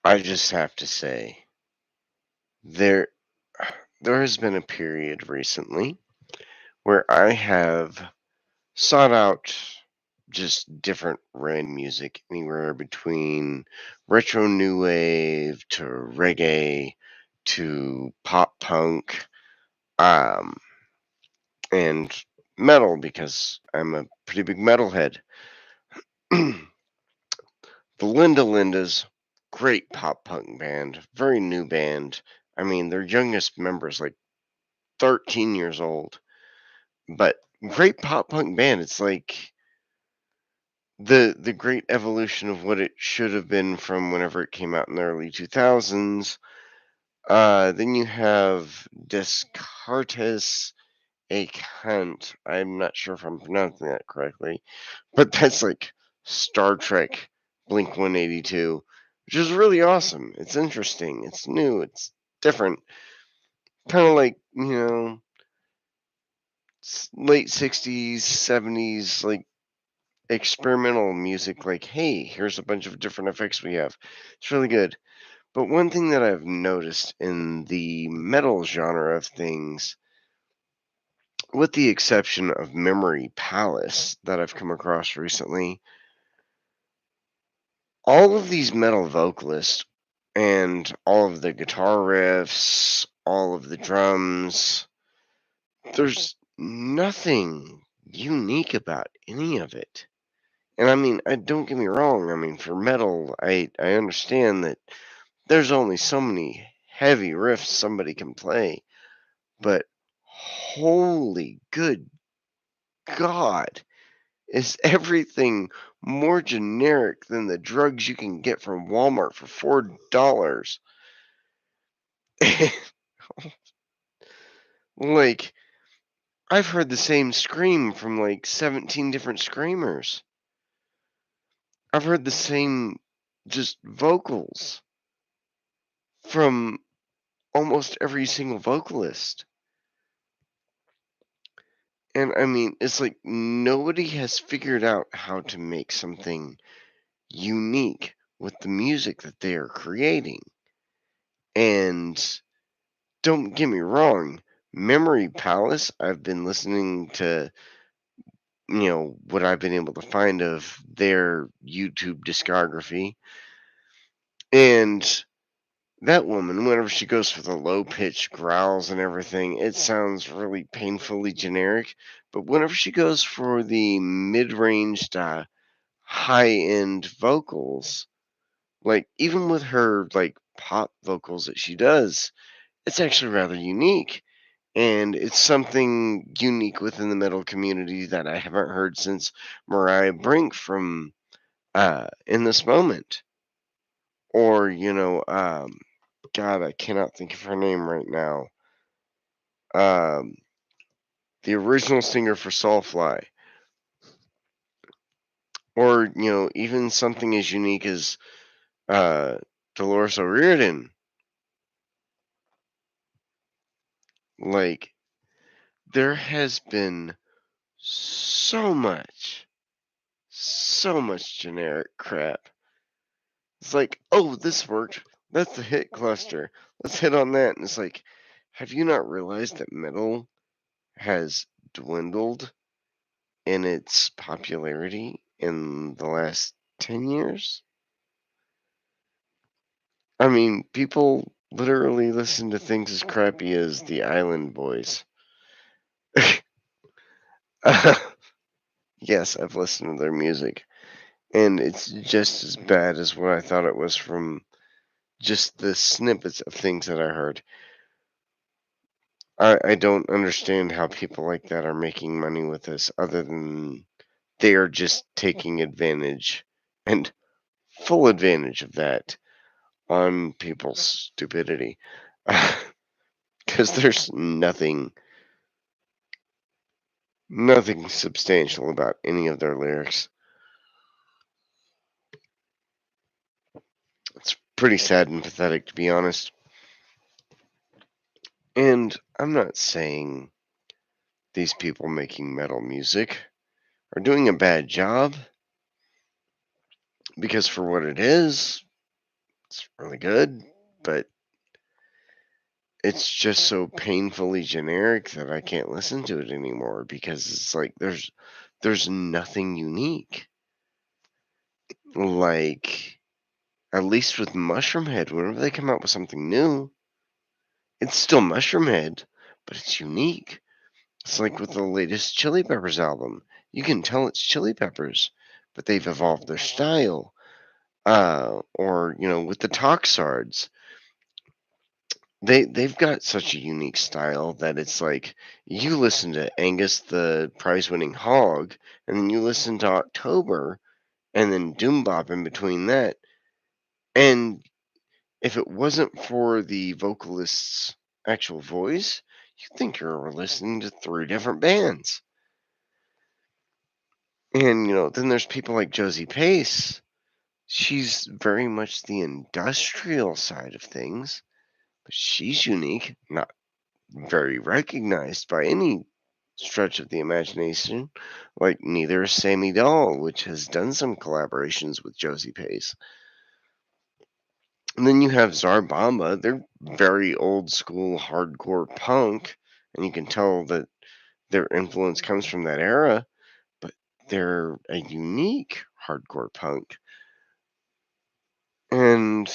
I just have to say, there there has been a period recently where I have sought out just different random music, anywhere between retro new wave to reggae to pop punk, um, and metal because I'm a pretty big metalhead. The Linda Lindas, great pop punk band, very new band. I mean, their youngest member's like 13 years old, but great pop punk band. It's like the great evolution of what it should have been from whenever it came out in the early 2000s. Then you have Descartes a Cunt. I'm not sure if I'm pronouncing that correctly, but that's like Star Trek Blink 182, which is really awesome. It's interesting. It's new. It's different. Kind of like, late 60s, 70s, like experimental music. Like, hey, here's a bunch of different effects we have. It's really good. But one thing that I've noticed in the metal genre of things, with the exception of Memory Palace that I've come across recently, all of these metal vocalists and all of the guitar riffs, all of the drums, there's nothing unique about any of it. And I mean, don't get me wrong. I mean, for metal, I understand that there's only so many heavy riffs somebody can play, but holy good God, is everything more generic than the drugs you can get from Walmart for $4? Like, I've heard the same scream from like 17 different screamers. I've heard the same just vocals from almost every single vocalist. And I mean, it's like nobody has figured out how to make something unique with the music that they are creating. And don't get me wrong, Memory Palace, I've been listening to, what I've been able to find of their YouTube discography. And that woman, whenever she goes for the low pitched growls and everything, it sounds really painfully generic. But whenever she goes for the mid ranged, high end vocals, like even with her like pop vocals that she does, it's actually rather unique. And it's something unique within the metal community that I haven't heard since Mariah Brink from In This Moment. Or, God, I cannot think of her name right now. Um, the original singer for Soulfly. Or, even something as unique as uh, Dolores O'Riordan. Like, there has been so much generic crap. It's like, oh, this worked. That's the hit cluster. Let's hit on that. And it's like, have you not realized that metal has dwindled in its popularity in the last 10 years? I mean, people literally listen to things as crappy as the Island Boys. Yes, I've listened to their music, and it's just as bad as what I thought it was from just the snippets of things that I heard. I don't understand how people like that are making money with this, other than they are just taking advantage and full advantage of that on people's stupidity. Because there's nothing substantial about any of their lyrics. It's pretty sad and pathetic, to be honest. And I'm not saying these people making metal music are doing a bad job, because for what it is, It's really good, but it's just so painfully generic that I can't listen to it anymore because it's like there's nothing unique. Like, at least with Mushroomhead, whenever they come out with something new, it's still Mushroomhead, but it's unique. It's like with the latest Chili Peppers album. You can tell it's Chili Peppers, but they've evolved their style. Or, with the Toxards, they've got such a unique style that it's like you listen to Angus the prize-winning hog, and then you listen to October, and then Doom Bop in between that. And if it wasn't for the vocalist's actual voice, you'd think you were listening to three different bands. And, then there's people like Josie Pace. She's very much the industrial side of things, but she's unique, not very recognized by any stretch of the imagination. Like, neither is Sammy Dahl, which has done some collaborations with Josie Pace. And then you have Zarbamba. They're very old school hardcore punk, and you can tell that their influence comes from that era, but they're a unique hardcore punk. And,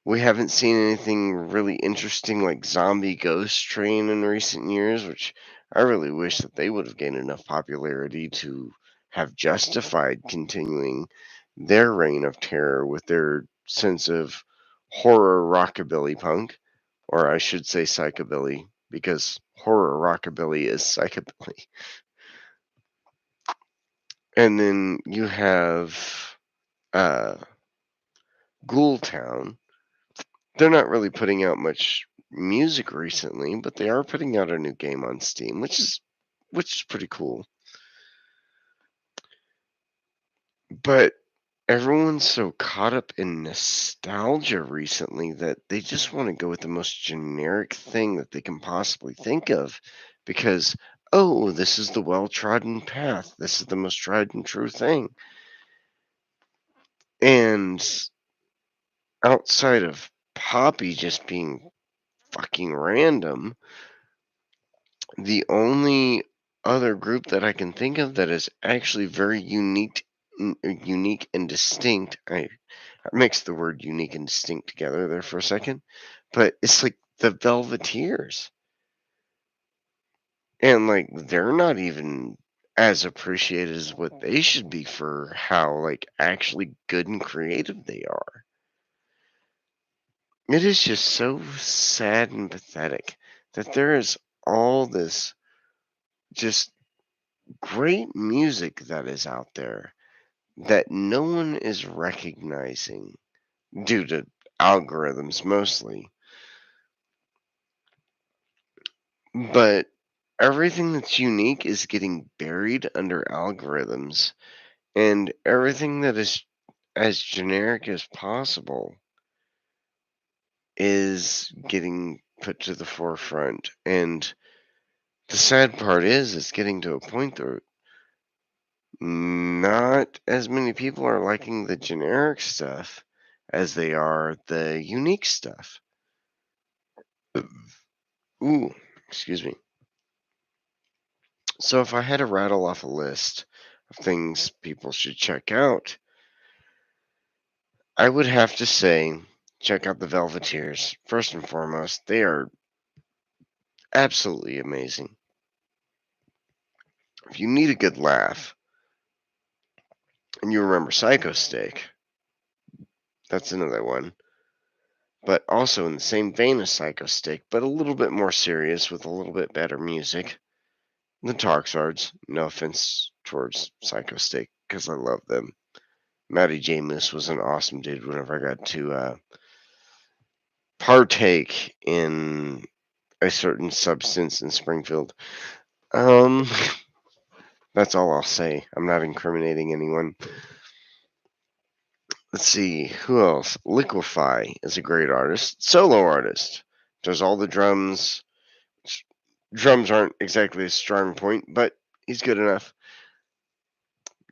we haven't seen anything really interesting like Zombie Ghost Train in recent years, which I really wish that they would have gained enough popularity to have justified continuing their reign of terror with their sense of horror rockabilly punk, or I should say psychobilly, because horror rockabilly is psychobilly. And then you have uh, Ghoul Town. They're not really putting out much music recently, but they are putting out a new game on Steam, which is pretty cool. But everyone's so caught up in nostalgia recently that they just want to go with the most generic thing that they can possibly think of because, oh, this is the well-trodden path. This is the most tried and true thing. And outside of Poppy just being fucking random, the only other group that I can think of that is actually very unique and distinct. I mixed the word unique and distinct together there for a second, but it's like the Velveteers, and like they're not even as appreciated as what they should be for how like actually good and creative they are. It is just so sad and pathetic that there is all this just great music that is out there that no one is recognizing due to algorithms mostly. But everything that's unique is getting buried under algorithms, and everything that is as generic as possible is getting put to the forefront. And the sad part is, it's getting to a point where not as many people are liking the generic stuff as they are the unique stuff. Ooh, excuse me. So if I had to rattle off a list of things people should check out, I would have to say check out the Velveteers. First and foremost, they are absolutely amazing. If you need a good laugh and you remember Psycho Steak, that's another one. But also in the same vein as Psycho Steak, but a little bit more serious with a little bit better music. The Toxards, no offense towards Psycho Steak, because I love them. Matty J. Moose was an awesome dude whenever I got to partake in a certain substance in Springfield. Um, that's all I'll say. I'm not incriminating anyone. Let's see, who else? Liquefy is a great artist, solo artist. Does all the drums. Drums aren't exactly a strong point, but he's good enough.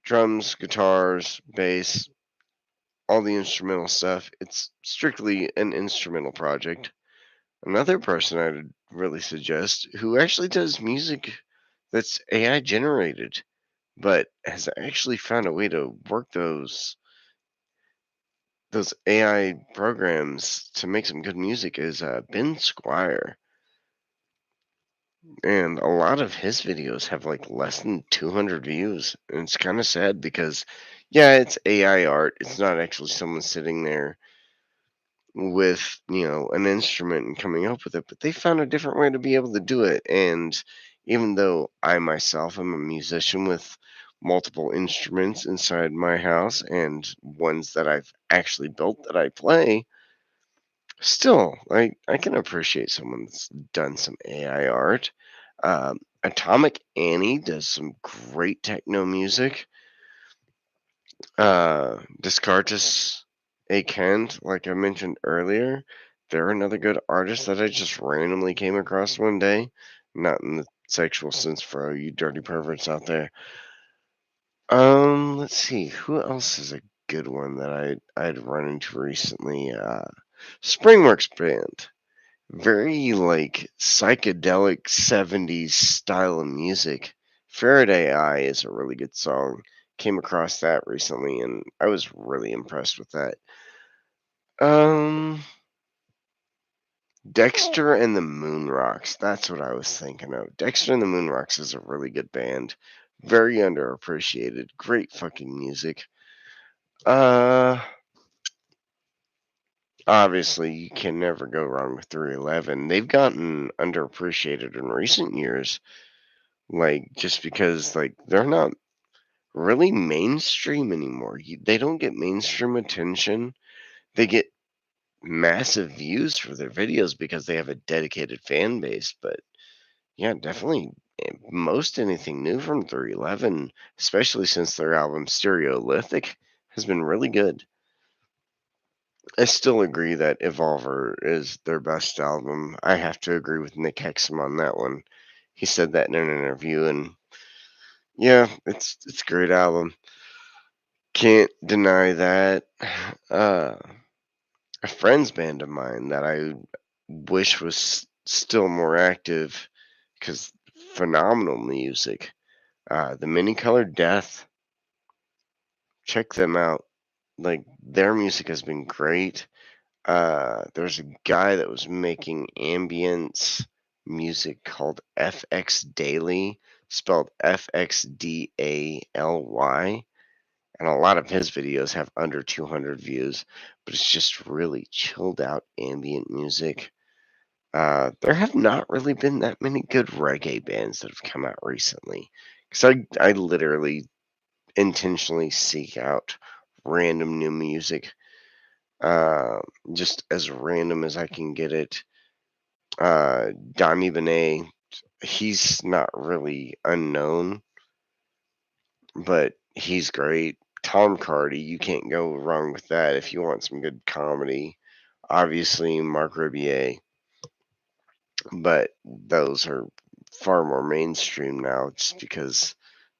Drums, guitars, bass, all the instrumental stuff. It's strictly an instrumental project. Another person I'd really suggest who actually does music that's AI generated, but has actually found a way to work those AI programs to make some good music is Ben Squire. And a lot of his videos have like less than 200 views. And it's kind of sad because, yeah, it's AI art. It's not actually someone sitting there with, an instrument and coming up with it, but they found a different way to be able to do it. And even though I myself am a musician with multiple instruments inside my house and ones that I've actually built that I play, still, I can appreciate someone that's done some AI art. Atomic Annie does some great techno music. Descartes A. Kent, like I mentioned earlier, they're another good artist that I just randomly came across one day. Not in the sexual sense for all you dirty perverts out there. Let's see, who else is a good one that I'd run into recently? Springworks Band. Very like psychedelic 70s style of music. Faraday Eye is a really good song. Came across that recently and I was really impressed with that. Um Dexter and the Moonrocks. That's what I was thinking of. Dexter and the Moonrocks is a really good band. Very underappreciated. Great fucking music. Uh Obviously you can never go wrong with 311. They've gotten underappreciated in recent years. Like, just because, like, they're not really mainstream anymore. They don't get mainstream attention. They get massive views for their videos because they have a dedicated fan base. But yeah, definitely most anything new from 311, especially since their album Stereolithic, has been really good. I still agree that Evolver is their best album. I have to agree with Nick Hexum on that one. He said that in an interview, and yeah, it's a great album. Can't deny that. Uh, a friend's band of mine that I wish was still more active because phenomenal music. The Many Colored Death. Check them out. Like their music has been great. There's a guy that was making ambience music called FX Daily, spelled FXDALY. And a lot of his videos have under 200 views, but it's just really chilled out ambient music. There have not really been that many good reggae bands that have come out recently, because I literally intentionally seek out random new music, uh, just as random as I can get it. Donny Benet, he's not really unknown, but he's great. Tom Cardy, you can't go wrong with that if you want some good comedy. Obviously, Mark Ribier, but those are far more mainstream now just because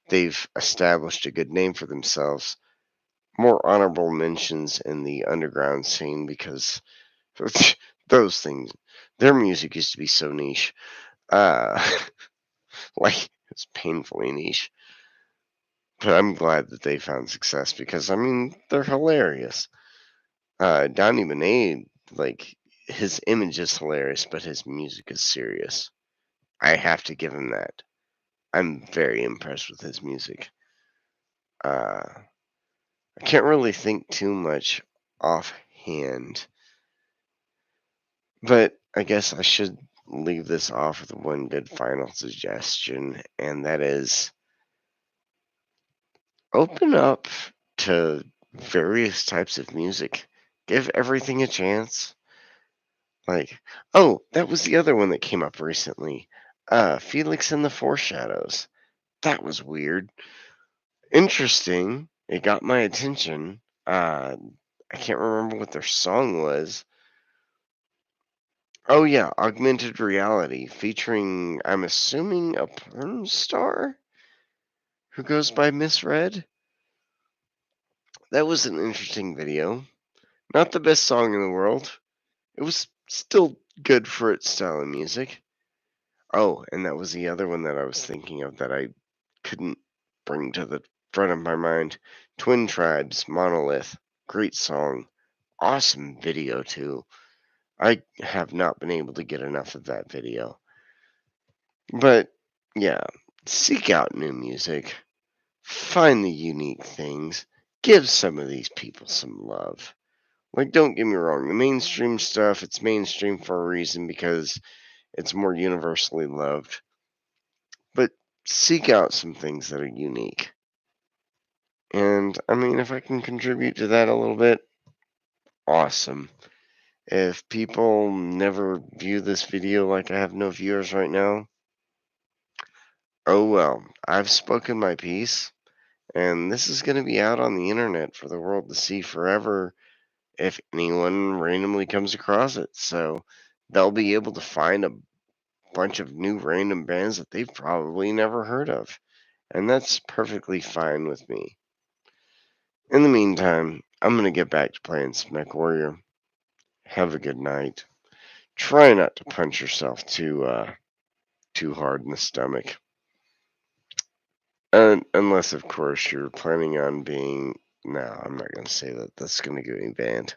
they've established a good name for themselves. More honorable mentions in the underground scene because those things, their music used to be so niche. Uh, like, it's painfully niche. But I'm glad that they found success because, I mean, they're hilarious. Donny Benet, like his image is hilarious, but his music is serious. I have to give him that. I'm very impressed with his music. I can't really think too much offhand, but I guess I should leave this off with one good final suggestion, and that is open up to various types of music. Give everything a chance. Like, oh, that was the other one that came up recently. Felix and the Foreshadows. That was weird. Interesting. It got my attention. I can't remember what their song was. Oh yeah, Augmented Reality featuring I'm assuming a porn star who goes by Miss Red. that was an interesting video. Not the best song in the world. It was still good for its style of music. Oh, and that was the other one that I was thinking of that I couldn't bring to the front of my mind. Twin Tribes, Monolith. Great song. Awesome video, too. I have not been able to get enough of that video. But, yeah, seek out new music. Find the unique things. Give some of these people some love. Like, don't get me wrong, the mainstream stuff, it's mainstream for a reason because it's more universally loved. But seek out some things that are unique. And I mean, if I can contribute to that a little bit, awesome. If people never view this video like I have no viewers right now, oh well, I've spoken my piece, and this is going to be out on the internet for the world to see forever if anyone randomly comes across it. So they'll be able to find a bunch of new random bands that they've probably never heard of. And that's perfectly fine with me. In the meantime, I'm going to get back to playing some MechWarrior. Have a good night. Try not to punch yourself too hard in the stomach. Unless, of course, you're planning on being. No, I'm not going to say that. That's going to get me banned.